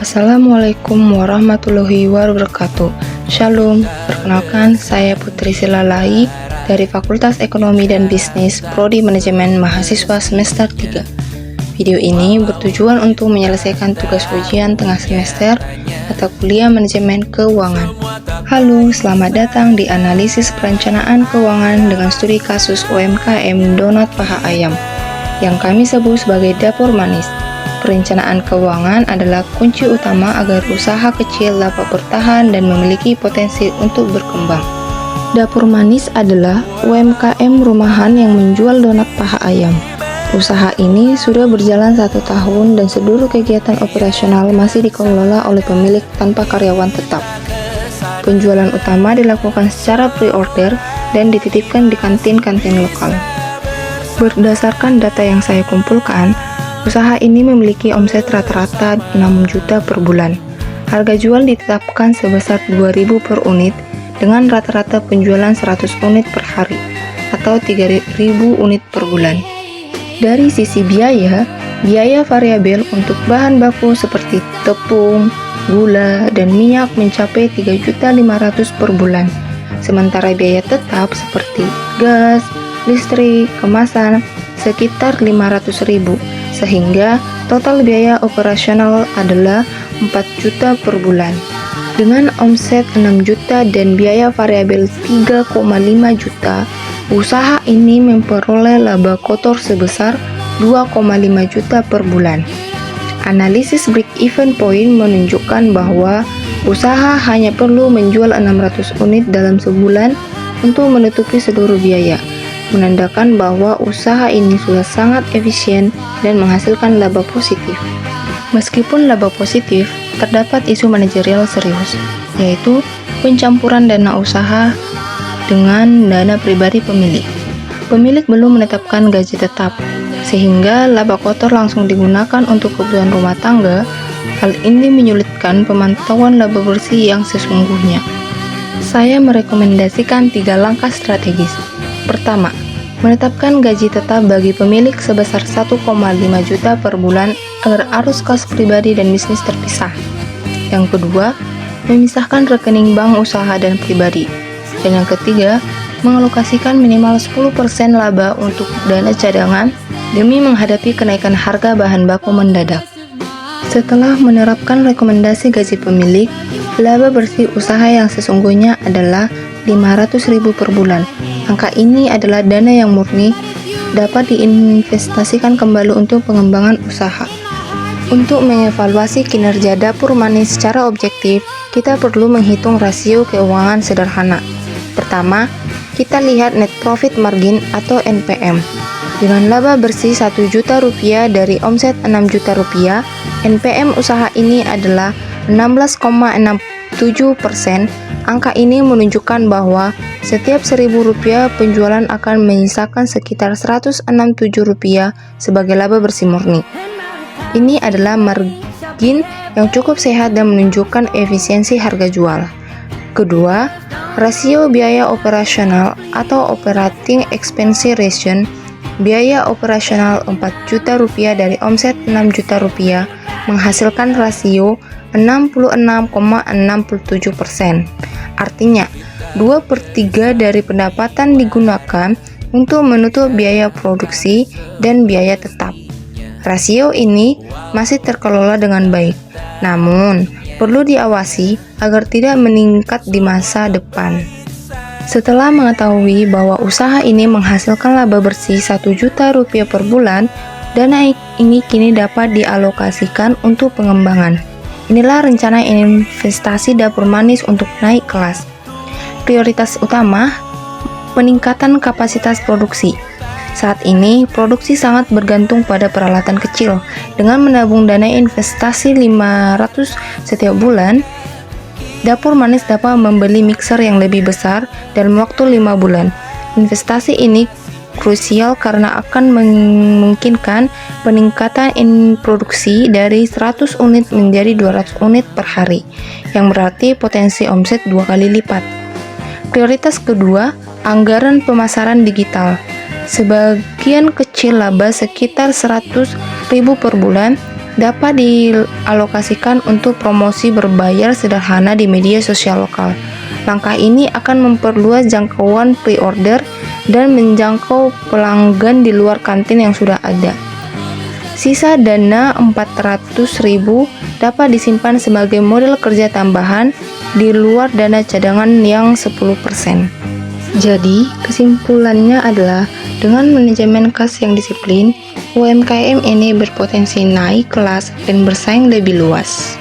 Assalamualaikum warahmatullahi wabarakatuh. Shalom, perkenalkan saya Putri Silalai dari Fakultas Ekonomi dan Bisnis Prodi Manajemen Mahasiswa semester 3. Video ini bertujuan untuk menyelesaikan tugas ujian tengah semester mata kuliah Manajemen Keuangan. Halo, selamat datang di analisis perencanaan keuangan dengan studi kasus UMKM Donat Paha Ayam yang kami sebut sebagai dapur manis. Perencanaan keuangan adalah kunci utama agar usaha kecil dapat bertahan dan memiliki potensi untuk berkembang. Dapur manis adalah UMKM rumahan yang menjual donat paha ayam. Usaha ini sudah berjalan 1 tahun dan seluruh kegiatan operasional masih dikelola oleh pemilik tanpa karyawan tetap. Penjualan utama dilakukan secara pre-order dan dititipkan di kantin-kantin lokal. Berdasarkan data yang saya kumpulkan, usaha ini memiliki omset rata-rata 6 juta per bulan. Harga jual ditetapkan sebesar 2.000 per unit dengan rata-rata penjualan 100 unit per hari atau 3.000 unit per bulan. Dari sisi biaya variabel untuk bahan baku seperti tepung, gula, dan minyak mencapai 3.500.000 per bulan. Sementara biaya tetap seperti gas, listrik, kemasan sekitar 500.000, sehingga total biaya operasional adalah 4 juta per bulan. Dengan omset 6 juta dan biaya variabel 3,5 juta, usaha ini memperoleh laba kotor sebesar 2,5 juta per bulan. Analisis break-even point menunjukkan bahwa usaha hanya perlu menjual 600 unit dalam sebulan untuk menutupi seluruh biaya, menandakan bahwa usaha ini sudah sangat efisien dan menghasilkan laba positif. Meskipun laba positif, terdapat isu manajerial serius, yaitu pencampuran dana usaha dengan dana pribadi pemilik. Pemilik belum menetapkan gaji tetap, sehingga laba kotor langsung digunakan untuk kebutuhan rumah tangga. Hal ini menyulitkan pemantauan laba bersih yang sesungguhnya. Saya merekomendasikan 3 langkah strategis. Pertama, menetapkan gaji tetap bagi pemilik sebesar 1,5 juta per bulan agar arus kas pribadi dan bisnis terpisah. Yang kedua, memisahkan rekening bank usaha dan pribadi. Dan yang ketiga, mengalokasikan minimal 10% laba untuk dana cadangan demi menghadapi kenaikan harga bahan baku mendadak. Setelah menerapkan rekomendasi gaji pemilik, laba bersih usaha yang sesungguhnya adalah 500.000 per bulan. Angka ini adalah dana yang murni dapat diinvestasikan kembali untuk pengembangan usaha. Untuk mengevaluasi kinerja dapur manis secara objektif, kita perlu menghitung rasio keuangan sederhana. Pertama, kita lihat net profit margin atau NPM. Dengan laba bersih 1 juta rupiah dari omset 6 juta rupiah, NPM usaha ini adalah 16,67%. Angka ini menunjukkan bahwa setiap 1.000 rupiah penjualan akan menyisakan sekitar 167 rupiah sebagai laba bersih murni. Ini adalah margin yang cukup sehat dan menunjukkan efisiensi harga jual. Kedua, rasio biaya operasional atau operating expense ratio. Biaya operasional 4 juta rupiah dari omset 6 juta rupiah menghasilkan rasio 66,67%. Artinya, 2/3 dari pendapatan digunakan untuk menutup biaya produksi dan biaya tetap. Rasio ini masih terkelola dengan baik, namun perlu diawasi agar tidak meningkat di masa depan. Setelah mengetahui bahwa usaha ini menghasilkan laba bersih 1 juta rupiah per bulan, dana ini kini dapat dialokasikan untuk pengembangan. Inilah rencana investasi dapur manis untuk naik kelas. Prioritas utama, peningkatan kapasitas produksi. Saat ini, produksi sangat bergantung pada peralatan kecil. Dengan menabung dana investasi 500 setiap bulan, dapur manis dapat membeli mixer yang lebih besar dalam waktu 5 bulan. Investasi ini krusial karena akan memungkinkan peningkatan produksi dari 100 unit menjadi 200 unit per hari, yang berarti potensi omset 2 kali lipat. Prioritas kedua, anggaran pemasaran digital. Sebagian kecil laba sekitar 100.000 per bulan dapat dialokasikan untuk promosi berbayar sederhana di media sosial lokal. Langkah ini akan memperluas jangkauan pre-order dan menjangkau pelanggan di luar kantin yang sudah ada. Sisa dana 400.000 dapat disimpan sebagai modal kerja tambahan di luar dana cadangan yang 10%. Jadi, kesimpulannya adalah dengan manajemen kas yang disiplin, UMKM ini berpotensi naik kelas dan bersaing lebih luas.